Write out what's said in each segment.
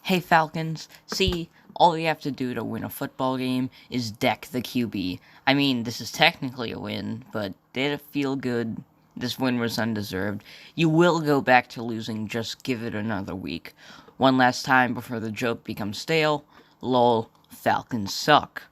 Hey Falcons, see, all you have to do to win a football game is deck the QB. I mean, this is technically a win, but did it feel good? This win was undeserved. You will go back to losing, just give it another week. One last time before the joke becomes stale. Lol, Falcons suck.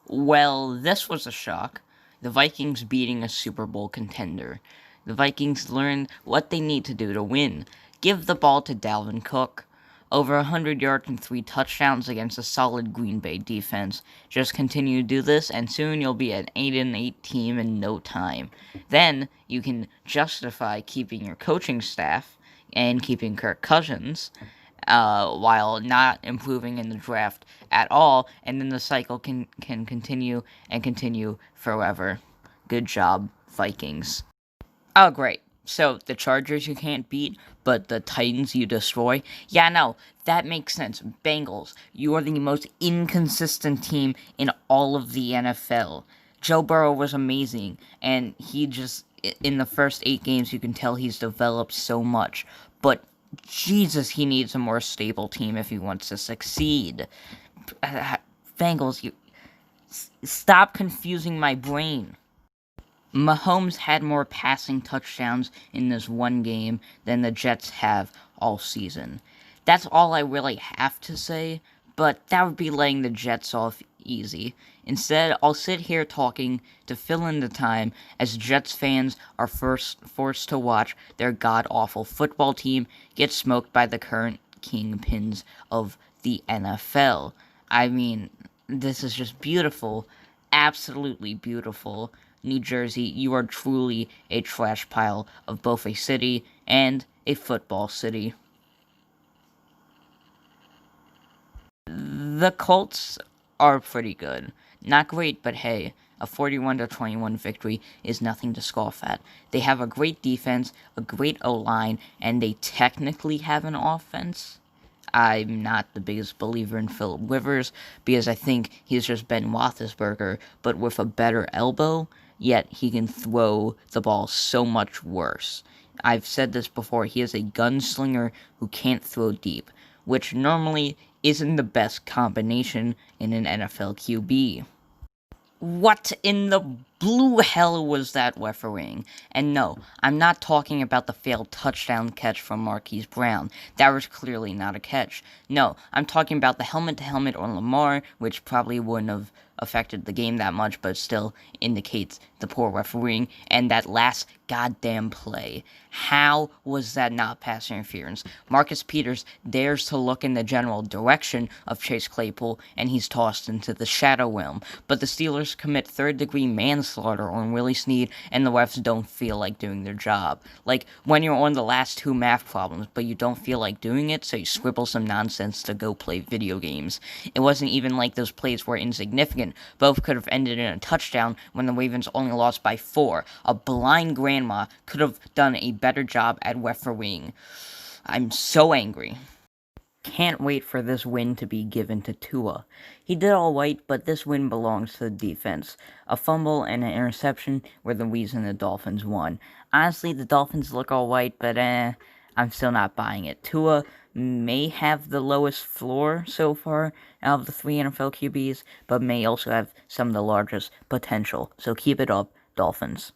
Well, this was a shock. The Vikings beating a Super Bowl contender. The Vikings learned what they need to do to win. Give the ball to Dalvin Cook. Over 100 yards and 3 touchdowns against a solid Green Bay defense. Just continue to do this, and soon you'll be an 8-8 team in no time. Then you can justify keeping your coaching staff and keeping Kirk Cousins, while not improving in the draft at all, and then the cycle can continue and continue forever. Good job, Vikings. Oh, great. So, the Chargers you can't beat, but the Titans you destroy? Yeah, no, that makes sense. Bengals, you are the most inconsistent team in all of the NFL. Joe Burrow was amazing, and he just, in the first 8 games, you can tell he's developed so much. But, Jesus, he needs a more stable team if he wants to succeed. Bengals, you... Stop confusing my brain. Mahomes had more passing touchdowns in this one game than the Jets have all season. That's all I really have to say, but that would be letting the Jets off easy. Instead, I'll sit here talking to fill in the time as Jets fans are forced to watch their god-awful football team get smoked by the current kingpins of the NFL. I mean, this is just beautiful. Absolutely beautiful. New Jersey, you are truly a trash pile of both a city and a football city. The Colts are pretty good. Not great, but hey, a 41-21 victory is nothing to scoff at. They have a great defense, a great O-line, and they technically have an offense. I'm not the biggest believer in Phillip Rivers because I think he's just Ben Roethlisberger, but with a better elbow, yet he can throw the ball so much worse. I've said this before, he is a gunslinger who can't throw deep, which normally isn't the best combination in an NFL QB. What in the blue hell was that refereeing? And no, I'm not talking about the failed touchdown catch from Marquise Brown. That was clearly not a catch. No, I'm talking about the helmet-to-helmet on Lamar, which probably wouldn't have affected the game that much, but still indicates the poor refereeing, and that last goddamn play. How was that not pass interference? Marcus Peters dares to look in the general direction of Chase Claypool, and he's tossed into the shadow realm. But the Steelers commit third-degree manslaughter on Willie Snead, and the refs don't feel like doing their job. Like, when you're on the last 2 math problems, but you don't feel like doing it, so you scribble some nonsense to go play video games. It wasn't even like those plays were insignificant. Both could have ended in a touchdown when the Ravens only lost by 4. A blind grandma could have done a better job at refereeing. I'm so angry. Can't wait for this win to be given to Tua. He did all right, but this win belongs to the defense. A fumble and an interception were the reason the Dolphins won. Honestly, the Dolphins look all right, but I'm still not buying it. Tua may have the lowest floor so far out of the 3 NFL QBs, but may also have some of the largest potential. So keep it up, Dolphins.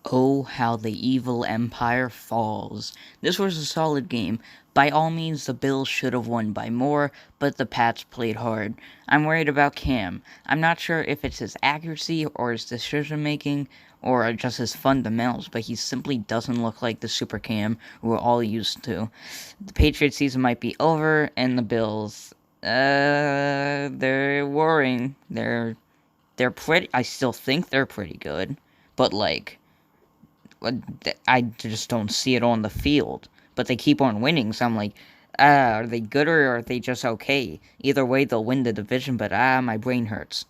Oh, how the evil empire falls. This was a solid game. By all means, the Bills should have won by more, but the Pats played hard. I'm worried about Cam. I'm not sure if it's his accuracy or his decision-making or just his fundamentals, but he simply doesn't look like the Super Cam we're all used to. The Patriots season might be over, and the Bills, they're worrying. They're pretty, I still think they're pretty good, but like, I just don't see it on the field. But they keep on winning, so I'm like, are they good or are they just okay? Either way, they'll win the division, but my brain hurts.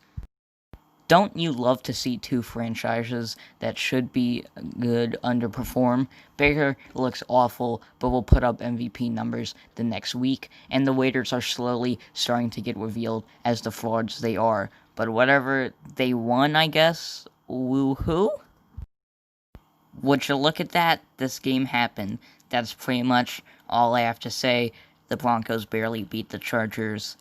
Don't you love to see 2 franchises that should be good underperform? Baker looks awful, but will put up MVP numbers the next week, and the waiters are slowly starting to get revealed as the frauds they are. But whatever, they won, I guess. Woohoo! Would you look at that? This game happened. That's pretty much all I have to say. The Broncos barely beat the Chargers.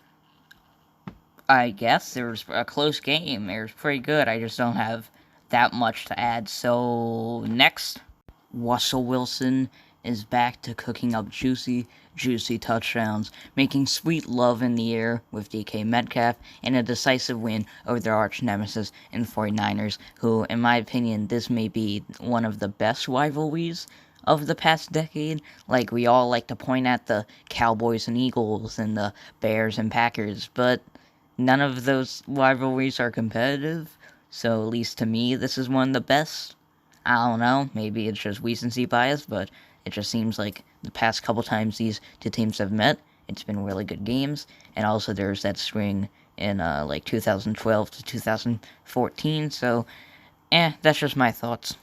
I guess it was a close game. It was pretty good. I just don't have that much to add. So, next, Russell Wilson is back to cooking up juicy touchdowns, making sweet love in the air with DK Metcalf, and a decisive win over their arch nemesis in 49ers, who, in my opinion, this may be one of the best rivalries of the past decade. Like, we all like to point at the Cowboys and Eagles and the Bears and Packers, but none of those rivalries are competitive. So, at least to me, this is one of the best. I don't know, maybe it's just recency bias, but it just seems like the past couple times these two teams have met, it's been really good games. And also, there's that string in like 2012 to 2014. So, that's just my thoughts.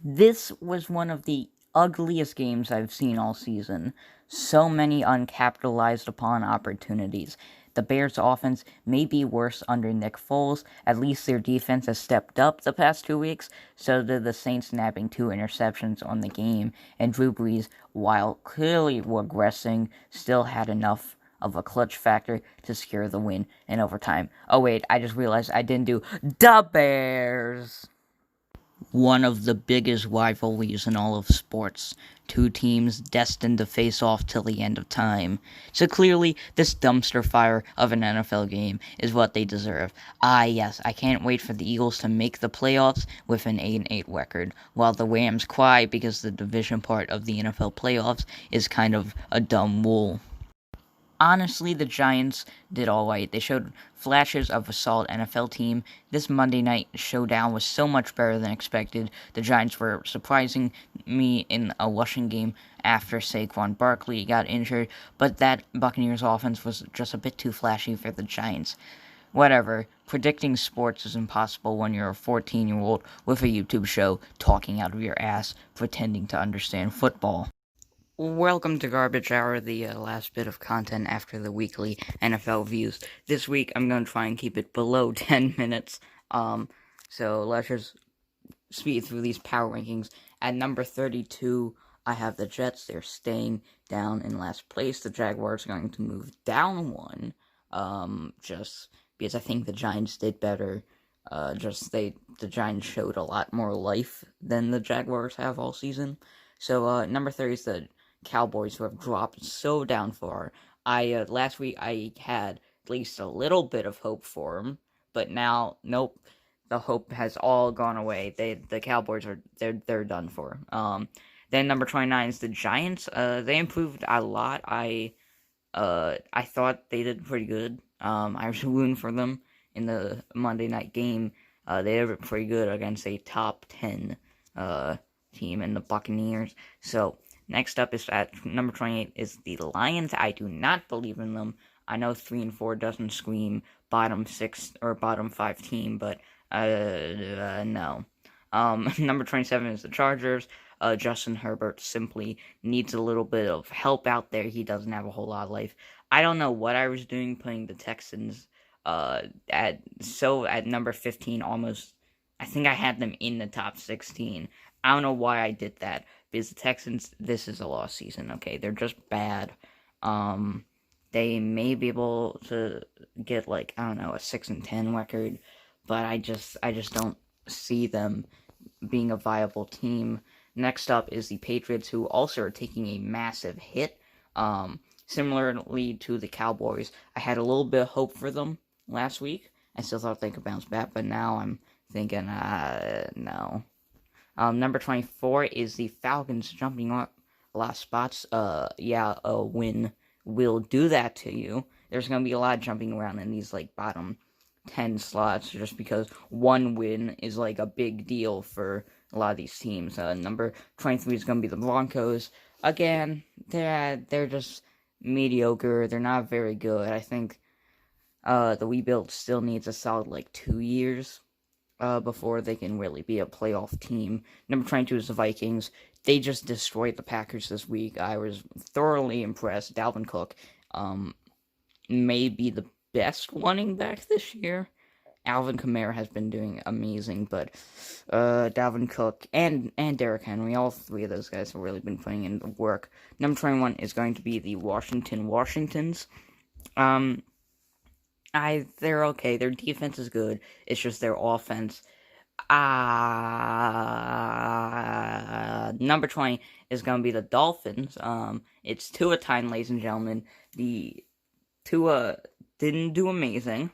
This was one of the ugliest games I've seen all season. So many uncapitalized upon opportunities. The Bears' offense may be worse under Nick Foles. At least their defense has stepped up the past 2 weeks. So did the Saints, nabbing 2 interceptions on the game. And Drew Brees, while clearly regressing, still had enough of a clutch factor to secure the win in overtime. Oh wait, I just realized I didn't do the Bears. One of the biggest rivalries in all of sports. Two teams destined to face off till the end of time. So clearly, this dumpster fire of an NFL game is what they deserve. Ah, yes, I can't wait for the Eagles to make the playoffs with an 8-8 record, while the Rams cry because the division part of the NFL playoffs is kind of a dumb rule. Honestly, the Giants did alright. They showed flashes of a solid NFL team. This Monday night showdown was so much better than expected. The Giants were surprising me in a rushing game after Saquon Barkley got injured, but that Buccaneers offense was just a bit too flashy for the Giants. Whatever, predicting sports is impossible when you're a 14-year-old with a YouTube show talking out of your ass, pretending to understand football. Welcome to Garbage Hour, the last bit of content after the weekly NFL views. This week, I'm going to try and keep it below 10 minutes. So let's just speed through these power rankings. At number 32, I have the Jets. They're staying down in last place. The Jaguars are going to move down one, just because I think the Giants did better. The Giants showed a lot more life than the Jaguars have all season. So, number 30 is the Cowboys, who have dropped so down far. Last week I had at least a little bit of hope for them, but now, nope, the hope has all gone away. The Cowboys they're done for. Then number 29 is the Giants. They improved a lot. I thought they did pretty good. I was rooting for them in the Monday night game. They did pretty good against a top 10 team in the Buccaneers. So next up is at number 28 is the Lions. I do not believe in them. I know 3 and 4 doesn't scream bottom 6 or bottom 5 team, but no. Number 27 is the Chargers. Justin Herbert simply needs a little bit of help out there. He doesn't have a whole lot of life. I don't know what I was doing putting the Texans at number 15 almost. I think I had them in the top 16. I don't know why I did that, because the Texans, this is a lost season, okay? They're just bad. They may be able to get, like, I don't know, a 6-10 record, but I just don't see them being a viable team. Next up is the Patriots, who also are taking a massive hit. Similarly to the Cowboys, I had a little bit of hope for them last week. I still thought they could bounce back, but now I'm thinking, no. Number 24 is the Falcons, jumping up a lot of spots. A win will do that to you. There's going to be a lot of jumping around in these, like, bottom 10 slots, just because one win is, like, a big deal for a lot of these teams. Number 23 is going to be the Broncos. Again, they're just mediocre. They're not very good. I think the rebuild still needs a solid, like, 2 years before they can really be a playoff team. Number 22 is the Vikings. They just destroyed the Packers this week. I was thoroughly impressed. Dalvin Cook may be the best running back this year. Alvin Kamara has been doing amazing, but Dalvin Cook and Derrick Henry, all three of those guys have really been putting in the work. Number 21 is going to be the Washingtons. They're okay. Their defense is good. It's just their offense. Number 20 is going to be the Dolphins. It's Tua time, ladies and gentlemen. The Tua didn't do amazing,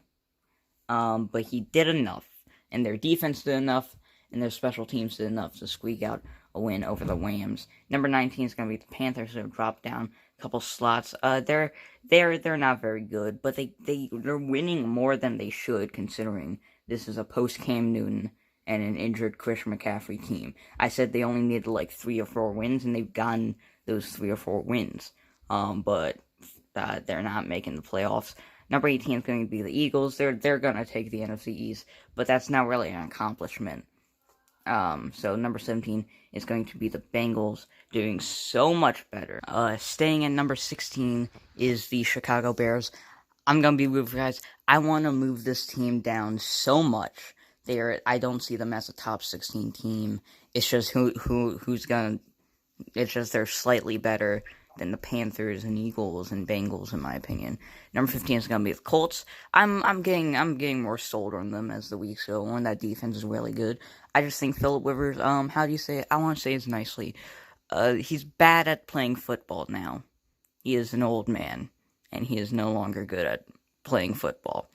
but he did enough, and their defense did enough, and their special teams did enough to squeak out a win over the Rams. Number 19 is going to be the Panthers, who have dropped down a couple slots. They're not very good, but they're winning more than they should, considering this is a post Cam Newton and an injured Christian McCaffrey team. I said they only needed like 3 or 4 wins, and they've gotten those 3 or 4 wins. But they're not making the playoffs. Number 18 is going to be the Eagles. They're going to take the NFC East, but that's not really an accomplishment. So number 17 is going to be the Bengals, doing so much better. Staying at number 16 is the Chicago Bears. I'm going to be real, guys. I want to move this team down so much. I don't see them as a top 16 team. It's just who's gonna. It's just they're slightly better than the Panthers and Eagles and Bengals, in my opinion. Number 15 is gonna be the Colts. I'm getting more sold on them as the weeks go on. That defense is really good. I just think Phillip Rivers. How do you say it? I want to say it nicely. He's bad at playing football now. He is an old man, and he is no longer good at playing football.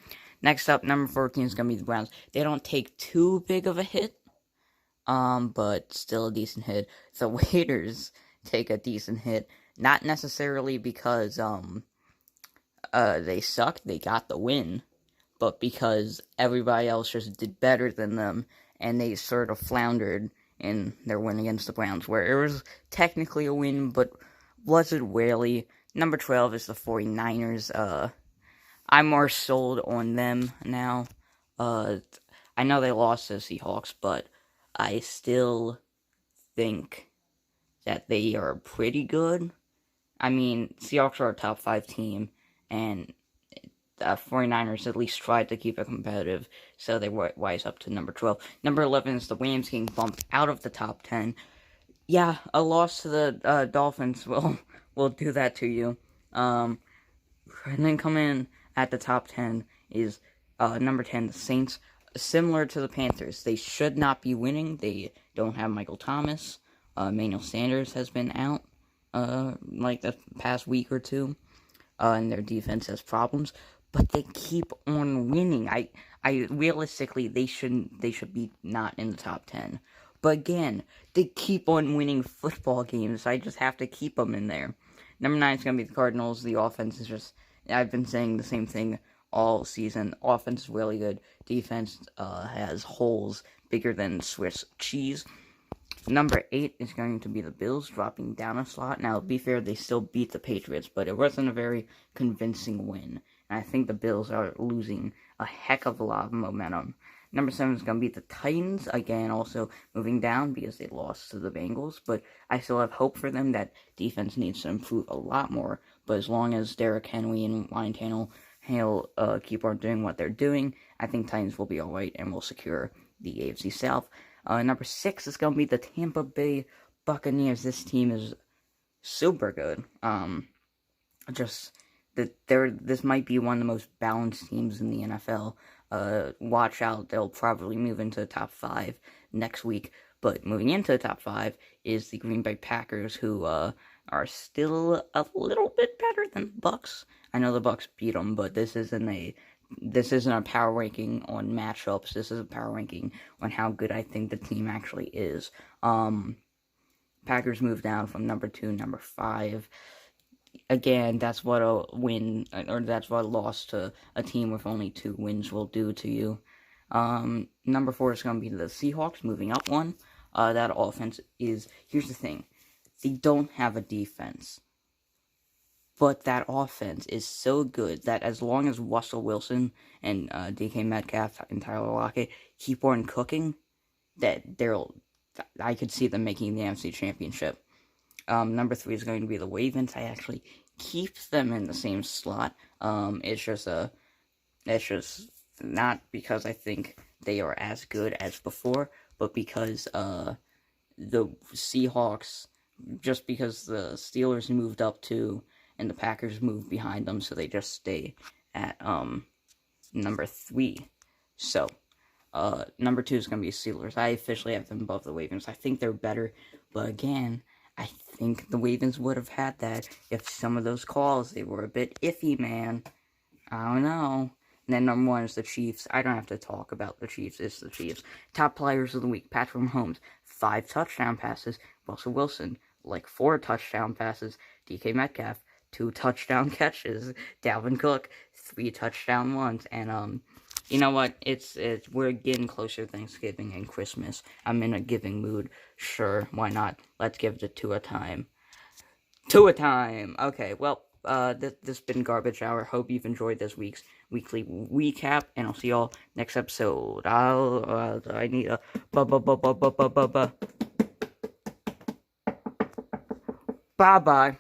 Next up, number 14 is going to be the Browns. They don't take too big of a hit, but still a decent hit. The Raiders take a decent hit, not necessarily because they sucked, they got the win, but because everybody else just did better than them, and they sort of floundered in their win against the Browns, where it was technically a win, but was it really? Number 12 is the 49ers. I'm more sold on them now. I know they lost to the Seahawks, but I still think that they are pretty good. I mean, Seahawks are a top 5 team, and the 49ers at least tried to keep it competitive, so they rise up to number 12. Number 11 is the Rams getting bumped out of the top 10. Yeah, a loss to the Dolphins will do that to you. And then come in at the top 10 is number 10, the Saints. Similar to the Panthers, they should not be winning. They don't have Michael Thomas. Emmanuel Sanders has been out like the past week or two, and their defense has problems. But they keep on winning. I realistically, they should be not in the top 10. But again, they keep on winning football games. I just have to keep them in there. Number 9 is going to be the Cardinals. The offense is just... I've been saying the same thing all season. Offense is really good. Defense has holes bigger than Swiss cheese. Number 8 is going to be the Bills, dropping down a slot. Now, to be fair, they still beat the Patriots, but it wasn't a very convincing win. And I think the Bills are losing a heck of a lot of momentum. Number 7 is going to be the Titans, again, also moving down because they lost to the Bengals, but I still have hope for them. That defense needs to improve a lot more, but as long as Derrick Henry and Ryan Tannehill keep on doing what they're doing, I think Titans will be alright and will secure the AFC South. Number 6 is going to be the Tampa Bay Buccaneers. This team is super good. This might be one of the most balanced teams in the NFL. Watch out, they'll probably move into the top 5 next week. But moving into the top 5 is the Green Bay Packers, who are still a little bit better than the Bucs. I know the Bucs beat them, but this isn't a power ranking on matchups. This is a power ranking on how good I think the team actually is. Packers moved down from number 2, number 5. Again, that's what a win, or that's what a loss to a team with only 2 wins will do to you. Number 4 is going to be the Seahawks, moving up one. That offense is, here's the thing, they don't have a defense. But that offense is so good that as long as Russell Wilson and DK Metcalf and Tyler Lockett keep on cooking, that I could see them making the NFC Championship. Number 3 is going to be the Ravens. I actually keep them in the same slot. It's just not because I think they are as good as before, but because the Seahawks, just because the Steelers moved up too, and the Packers moved behind them, so they just stay at number 3. So number 2 is going to be Steelers. I officially have them above the Ravens. I think they're better, but again, I think the Ravens would have had that if some of those calls, they were a bit iffy, man. I don't know. And then number 1 is the Chiefs. I don't have to talk about the Chiefs. It's the Chiefs. Top players of the week. Patrick Mahomes, 5 touchdown passes. Russell Wilson, 4 touchdown passes. DK Metcalf, 2 touchdown catches. Dalvin Cook, 3 touchdown ones. And you know what? We're getting closer to Thanksgiving and Christmas. I'm in a giving mood. Sure, why not? Let's give it 2 a time. 2 a time. Okay, well, this has been Garbage Hour. Hope you've enjoyed this week's weekly recap, and I'll see y'all next episode. I need a bye bye.